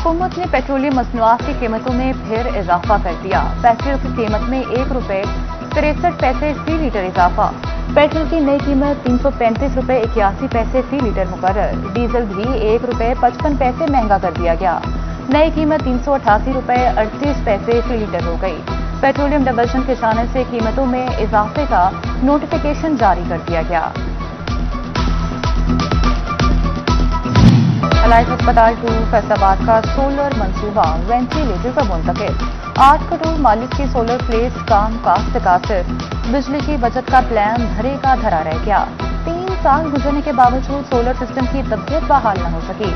हुकूमत ने पेट्रोलियम मसनूआत की कीमतों में फिर इजाफा कर दिया। पेट्रोल की कीमत में ₹1.63 फी लीटर इजाफा। पेट्रोल की नई कीमत ₹335.81 फी लीटर मुकर्रर। डीजल भी ₹1.55 महंगा कर दिया गया। नई कीमत ₹388.38 फी लीटर हो गई। पेट्रोलियम डिवीजन की जानिब से कीमतों में इजाफे का नोटिफिकेशन जारी कर दिया गया। अलाइफ अस्पताल 2 फैसलाबाद का सोलर मंसूबा वेंटिलेटर पर मुंतकिल। 8 करोड़ मालिक की सोलर प्लेट्स काम कास्ट कासिर। बिजली की बचत का प्लान धरे का धरा रह गया। 3 साल गुजरने के बावजूद सोलर सिस्टम की तबीयत बहाल न हो सकी।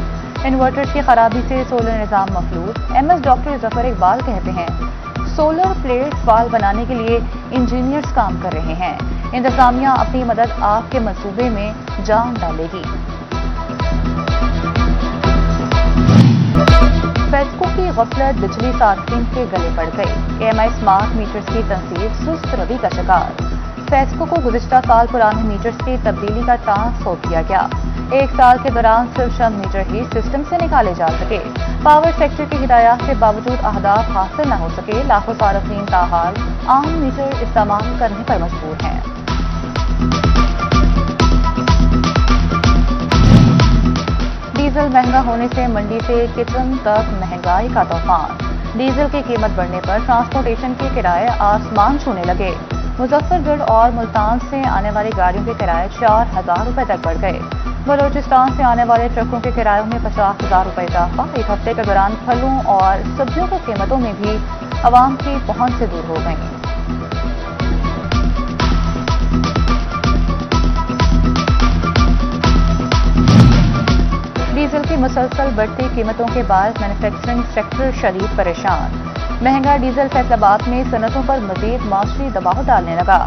इन्वर्टर्स की खराबी से सोलर निजाम मफलूज। MS डॉक्टर जफर इकबाल कहते हैं, सोलर प्लेट फाल बनाने के लिए इंजीनियर्स काम कर रहे हैं। इंतजामिया अपनी मदद आपके मंसूबे में जान डालेगी। फेस्को की गफलत बिजली सार्फिन के गले पड़ गई। AMI स्मार्ट मीटर्स की तंसीब सुस्त रवि का शिकार। फेस्को को गुज़िश्ता साल पुराने मीटर्स की तब्दीली का टास्क सौंप दिया गया। 1 साल के दौरान सिर्फ चंद मीटर ही सिस्टम से निकाले जा सके। पावर सेक्टर की हिदायत के बावजूद अहदाफ हासिल न हो सके। लाखों सार्फिन ताहाल आम मीटर इस्तेमाल करने पर मजबूर हैं। डीजल महंगा होने से मंडी से किचन तक महंगाई का तूफान। डीजल की कीमत बढ़ने पर ट्रांसपोर्टेशन के किराए आसमान छूने लगे। मुजफ्फरगढ़ और मुल्तान से आने वाली गाड़ियों के किराए 4,000 रुपए तक बढ़ गए। बलोचिस्तान से आने वाले ट्रकों के किरायों में 50,000 रुपए इजाफा। एक हफ्ते के दौरान फलों और सब्जियों की कीमतों में भी आवाम की पहुंच से दूर हो गई। डीजल की मुसलसल बढ़ती कीमतों के बाद मैन्युफैक्चरिंग सेक्टर शदीद परेशान। महंगा डीजल फैसलाबाद में सनतों पर मजीद माशी दबाव डालने लगा।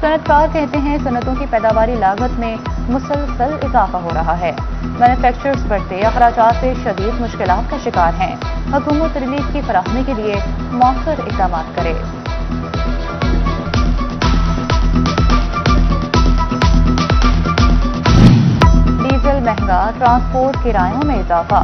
सनतकार कहते हैं, सनतों की पैदावारी लागत में मुसलसल इजाफा हो रहा है। मैन्युफैक्चरर्स बढ़ते अखराजात से शदीद मुश्किलात का शिकार हैं। हुकूमत रिलीफ की फराहमी के लिए मौसर इक़दाम करे। डीजल महंगा, ट्रांसपोर्ट किरायों में इजाफा।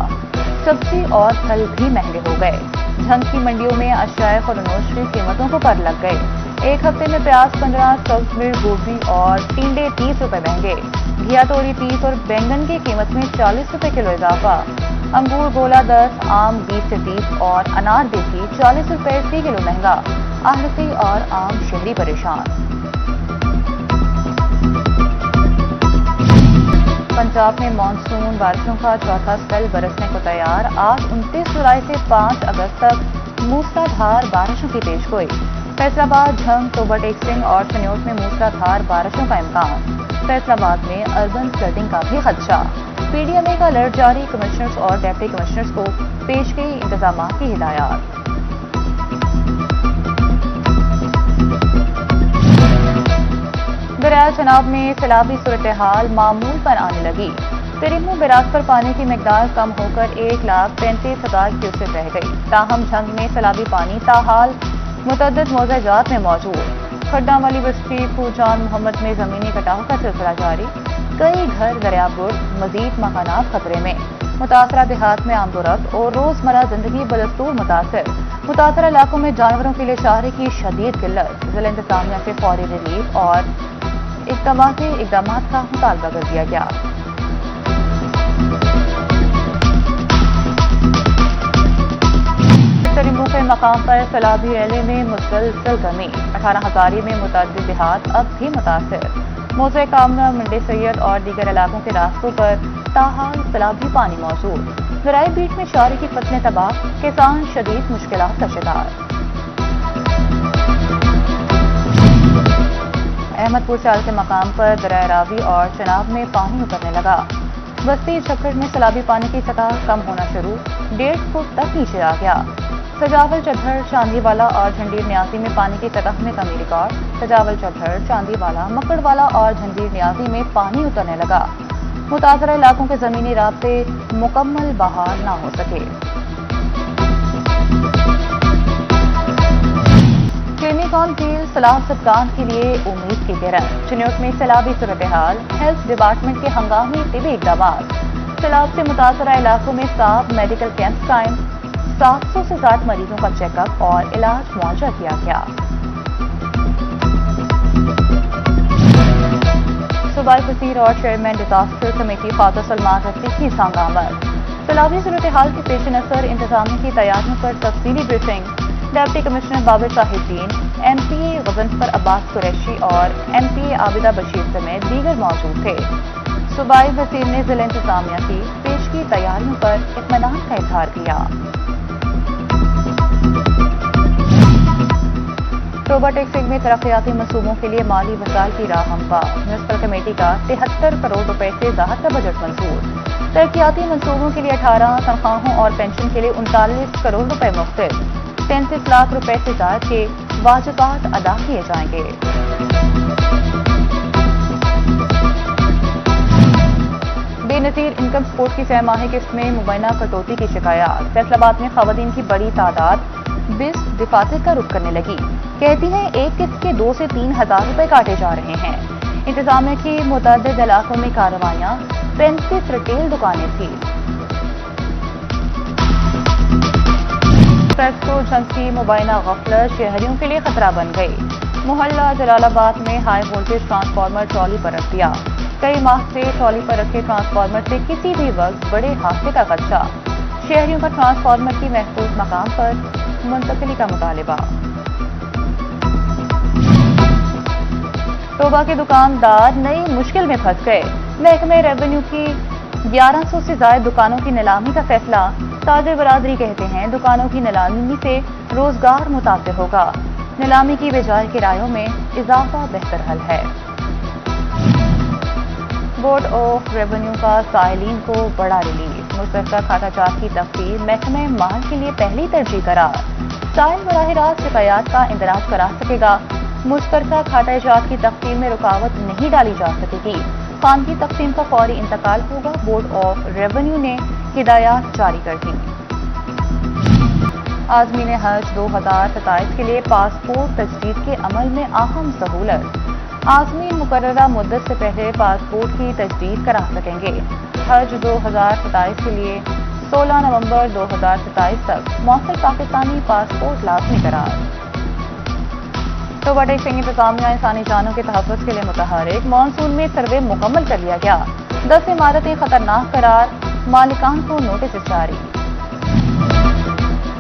सब्जी और फल भी महंगे हो गए। झंग की मंडियों में अशियाए खुरनोश की कीमतों को पर लग गए। एक हफ्ते में प्याज 15, सब्ज मिर्च, गोभी और टिंडे 30 रुपए महंगे। घिया तोरी 30 और बैंगन की कीमत में 40 रुपए किलो इजाफा। अंगूर गोला 10, आम 20 से 30 और अनार देसी 40 रुपए फी किलो महंगा। आहलती और आम शहरी परेशान। पंजाब में मानसून बारिशों का चौथा स्पेल बरसने को तैयार। आज 29 जुलाई से 5 अगस्त तक मूसलाधार बारिशों की पेशगोई। फैसलाबाद, झंग, तोबा टेक सिंह और चनियोट में मूसलाधार बारिशों का इम्कान। फैसलाबाद में अर्बन फ्लडिंग का भी खदशा। PDMA का अलर्ट जारी। कमिश्नर्स और डेप्टी कमिश्नर्स को पेश की इंतजाम की हिदायत। दरिया चनाब में सैलाबी सूरत हाल मामूल पर आने लगी। तिरिमू बैराज पर पानी की मिकदार कम होकर 1,35,000 क्यूसेक रह गई। ताहम झंग में सैलाबी पानी ताहाल मुतअद्दिद मौज़ाजात में मौजूद। खड्डा वाली बस्ती फूजान मोहम्मद में जमीनी कटाव का सिलसिला जारी। कई घर दरियाबुर्द, मजीद मकानात खतरे में। मुतासरा देहात में आमदोरफ्त और रोजमर्रा जिंदगी बदस्तूर मुतासर। मुतासरा इलाकों में जानवरों के लिए चारे की शदीद किल्लत। जिला इंतजामिया से फौरी रिलीफ और इक़दामात का मुतालबा कर दिया गया। तिरिमू के मकाम पर सैलाबी एले में मुसलसल कमी। 18 हज़ारी में मुतअद्दिद देहात अब भी मुतासर। मौज़े कामना, मंडी सैयद और दीगर इलाकों के रास्तों पर ताहाल सैलाबी पानी मौजूद। ज़राई बीट में चारे की फसलें तबाह। किसान शदीद मुश्किलात का शिकार। अहमदपुर चाल के मकाम पर दरिया रावी और चनाब में पानी उतरने लगा। बस्ती छक्कड़ में सैलाबी पानी की सतह कम होना शुरू। 1.5 फुट तक नीचे आ गया। सजावल चढ़र, चांदीवाला और झंडीर न्याजी में पानी की सतह में कमी रिकॉर्ड। सजावल चढ़र, चांदीवाला, मकड़वाला और झंडीर न्याजी में पानी उतरने लगा। मुतासरा इलाकों के जमीनी राब्ते मुकम्मल बहाल न हो सके। क्लिनिकॉन झील सैलाब सदकान के लिए उम्मीद की किरण। चनियोट में सैलाबी सूरत हाल। हेल्थ डिपार्टमेंट के हंगामी तिबी इक़दाम। सैलाब से मुतासरा इलाकों में 7 मेडिकल कैंप कायम। 700 से ज्यादा मरीजों का चेकअप और इलाज मुआवजा किया गया। सूबाई वज़ीर और chairman disaster committee Khawaja Salman Rafiq की संग आमद। सैलाबी सूरत हाल के पेश नज़र इंतजामिया की तैयारियों पर तफसीली briefing. Deputy commissioner Babar Sahibdin, MPA Ghazanfar Abbas Qureshi और MPA आबिदा बशीर समेत दीगर मौजूद थे। सूबाई वज़ीर ने जिला इंतजामिया की पेश की तैयारियों पर इत्मीनान का इजहार किया। टोबा टेक्सिंग में तरक्याती मंसूबों के लिए माली वसाइल की राह हमवा। म्यूनिसिपल कमेटी का 73 करोड़ रुपए से ज़ाहिद का बजट मंजूर। तरक्याती मंसूबों के लिए 18 तनख्वाहों और पेंशन के लिए 39 करोड़ रुपए मुख्तस। 33 लाख रुपए से ज़ायद के वाजिबात अदा किए जाएंगे। बेनज़ीर इनकम सपोर्ट की सहमाही किस्त में मुबैना कटौती की शिकायत। फैसलाबाद में खवातीन की बड़ी तादाद 20 दफातर का रुख करने लगी। कहती हैं एक किस्त के 2 से 3 हजार रुपए काटे जा रहे हैं। इंतजामिया की मुतअद्दिद इलाकों में कार्रवाइयां, 35 रिटेल दुकानें थी। फेस्को जंग की मुबैना गफलत शहरियों के लिए खतरा बन गई। मोहल्ला जलालाबाद में हाई वोल्टेज ट्रांसफार्मर ट्रॉली पर रख दिया। कई माह से ट्रॉली पर रखे ट्रांसफार्मर से किसी भी वक्त बड़े हादसे का खदशा। शहरियों का ट्रांसफार्मर की महफूज मकाम पर मुंतकिली का मुतालिबा। टोबा के दुकानदार नई मुश्किल में फंस गए। महकमे रेवेन्यू की 1100 से ज्यादा दुकानों की नीलामी का फैसला। ताजिर बरादरी कहते हैं दुकानों की नीलामी से रोजगार मुतासिर होगा। नीलामी की बजाय किरायों में इजाफा बेहतर हल है। बोर्ड ऑफ रेवेन्यू का साइलिन को बड़ा रिलीफ। मुश्तरका खाता जात की तफ्तीश महकमे माल के लिए पहली तरजीह करार। साइल बराह रास्त शिकायत का इंदराज करा सकेगा। मुश्तरका खाता जात की तफ्तीश में रुकावट नहीं डाली जा सकेगी। खानगी तकसीम का फौरी इंतकाल होगा। बोर्ड ऑफ रेवेन्यू ने हिदायत जारी कर दी। आज़मीन हज 2027 के लिए पासपोर्ट तजदीद के अमल में अहम सहूलत। आज़मीन मुकर्ररा मुद्दत से पहले पासपोर्ट की तजदीद करा सकेंगे। हज 2027 के लिए 16 नवंबर 2027 तक मौसम पाकिस्तानी पासपोर्ट लाजमी करार। टोबा टेक्सिंग इंतजामिया इंसानी जानों के तहफ़्फ़ुज़ के लिए मुतहरिक। मानसून में सर्वे मुकम्मल कर लिया गया। 10 इमारतें खतरनाक करार। मालिकान को नोटिस जारी।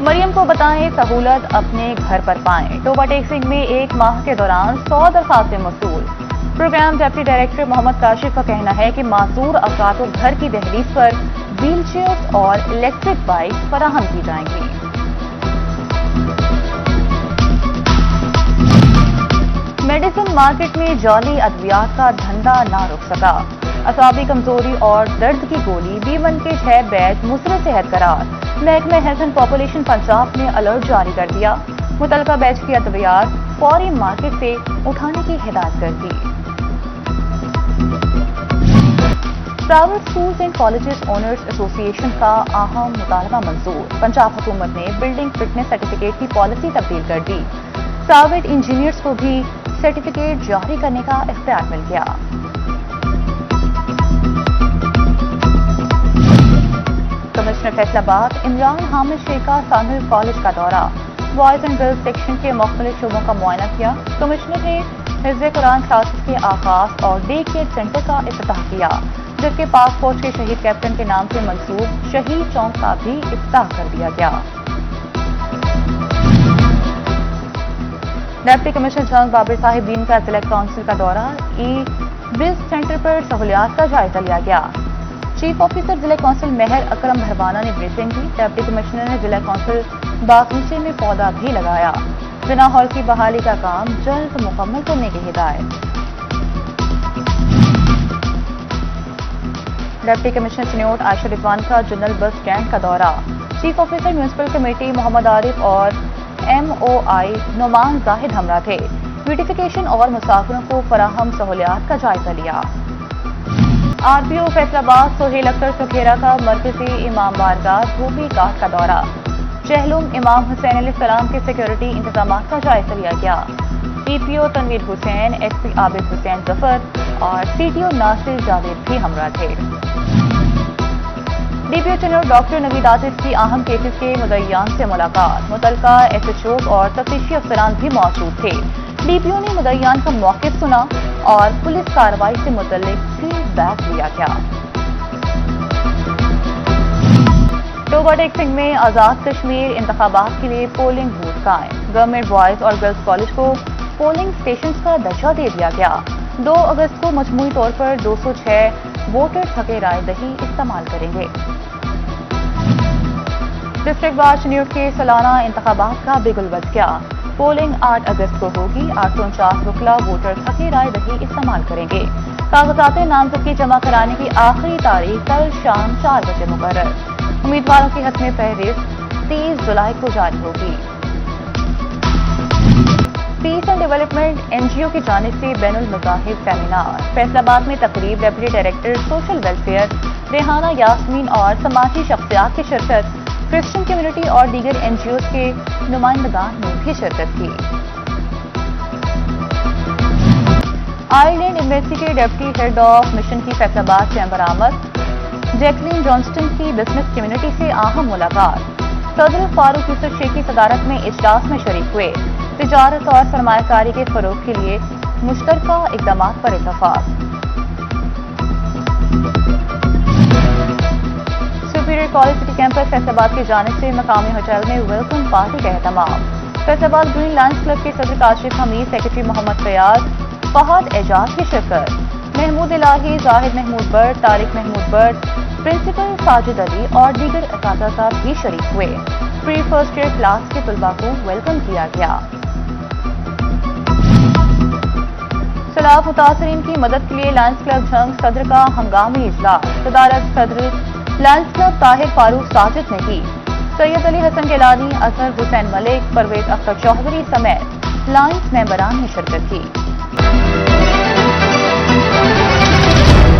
मरियम को बताएं सहूलत अपने घर पर पाएं। टोबा टेक्सिंग में एक माह के दौरान 100 दरखास्तें मौसूल। Program deputy director Mohammad Kashif का कहना है कि मासूर अफराद को घर की दहलीज पर व्हील चेयर्स और इलेक्ट्रिक बाइक फराहम की जाएंगी। मेडिसिन मार्केट में जाली अद्वियात का धंधा ना रुक सका। असाबी कमजोरी और दर्द की गोली B1 के 6 बैच मुसर सेहत करार। महकमे हेल्थ एंड पॉपुलेशन पंजाब ने अलर्ट जारी कर दिया। मुतलका बैच की अद्वियात फौरी मार्केट से उठाने की हिदायत कर दी। Private schools and colleges owners association का अहम मुतालबा मंजूर। पंजाब हुकूमत ने बिल्डिंग फिटनेस सर्टिफिकेट की पॉलिसी तब्दील कर दी। प्राइवेट इंजीनियर्स को भी सर्टिफिकेट जारी करने का इख्तियार मिल गया। कमिश्नर फैसलाबाद इमरान हामिद शेख का सामिल कॉलेज का दौरा। बॉयज एंड गर्ल्स सेक्शन के मुख्तलिफ शोबों का मुआयना किया। कमिश्नर ने हिफ्ज़ कुरान क्लासेस के आगाज और डे केयर सेंटर का इफ्तिताह किया, जबकि पाक फौज के शहीद कैप्टन के नाम से मंसूब शहीद चौक का भी इफ्तिताह कर दिया गया। डिप्टी कमिश्नर जंग बाबर साहिबदीन का जिला काउंसिल का दौरा। ई-विज सेंटर पर सहूलियात का जायजा लिया गया। चीफ ऑफिसर जिला काउंसिल मेहर अकरम भरवाना ने ब्रीफिंग की। डिप्टी कमिश्नर ने जिला काउंसिल बागीचे में पौधा भी लगाया। बिना हॉल की बहाली का काम जल्द मुकम्मल करने की हिदायत। डिप्टी कमिश्नर चिन्योट आयशा रिजवान का जनरल बस स्टैंड का दौरा। Chief officer municipal committee Mohammad Arif और MOI नुमान जाहिद हमरा थे। ब्यूटिफिकेशन और मुसाफिरों को फराहम सहूलियात का जायजा लिया। RPO फैसलाबाद सोहेल अख्तर सुखेरा का मरकजी इमाम बारगाह धोबी घाट का दौरा। चहलुम इमाम हुसैन अलैहिस्सलाम के सिक्योरिटी इंतजाम का जायजा लिया गया। TPO तनवीर हुसैन, SP आबिद हुसैन जफर और CTO नासिर जावेद भी हमरा थे। DPO چنور ڈاکٹر نوید عاطف کی اہم کیسز کے مدعیان سے ملاقات، متعلقہ SHOs اور تفتیشی افسران بھی موجود تھے۔ DPO نے مدعیان کا موقف سنا اور پولیس کارروائی سے متعلق فیڈ بیک لیا گیا۔ ٹوبہ ٹیک سنگھ میں آزاد کشمیر انتخابات کے لیے پولنگ بوتھ قائم، گورنمنٹ بوائز اور گرلز کالج کو پولنگ اسٹیشنز کا درجہ دے دیا گیا۔ 2 اگست کو مجموعی طور پر 206 ووٹرز حق رائے دہی استعمال کریں گے۔ ڈسٹرکٹ بار چنیوٹ کے سالانہ انتخابات کا بگل بج گیا، پولنگ 8 اگست کو ہوگی۔ 849 وکلا ووٹرز حق رائے دہی استعمال کریں گے۔ کاغذات نامزدگی جمع کرانے کی آخری تاریخ کل شام 4 بجے مقرر، امیدواروں کی حتمی فہرست 30 جولائی کو جاری ہوگی۔ پیس اینڈ ڈیولپمنٹ NGO کی جانب سے بین المذاہب سیمینار، فیصل آباد میں تقریب deputy director social welfare Rehana Yasmin اور سماجی شخصیات کی شرکت، کرسچن کمیونٹی اور دیگر NGOs کے نمائندگان نے بھی شرکت کی۔ آئرلینڈ ایمبیسی کے ڈپٹی ہیڈ آف مشن کی فیصل آباد چیمبر آمد، جیکلین جانسٹن کی بزنس کمیونٹی سے اہم ملاقات، صدر فاروق یوسف شیخ کی صدارت میں اجلاس میں شریک ہوئے، تجارت اور سرمایہ کاری کے فروغ کے لیے مشترکہ اقدامات پر اتفاق۔ Superior college city campus Faisalabad کی جانب سے مقامی ہوٹل میں ویلکم پارٹی کا اہتمام، فیصل آباد گرین لائنز کلب کے صدر کاشف حمید، سیکرٹری محمد فیاض، فہد اعجاز کی شرکت، محمود الہی، زاہد محمود برد، طارق محمود برد، پرنسپل ساجد علی اور دیگر اساتذہ بھی شریک ہوئے۔ پری فرسٹ ایئر کلاس کے طلباء کو ویلکم کیا گیا۔ سیلاب متاثرین کی مدد کے لیے لائنز کلب جھنگ صدر کا ہنگامی اجلاس، صدارت صدر لائنز کلب طاہر فاروق ساجد نے کی، سید علی حسن گیلانی، اظہر حسین ملک، پرویز اختر چودھری سمیت لائنز ممبران نے شرکت کی۔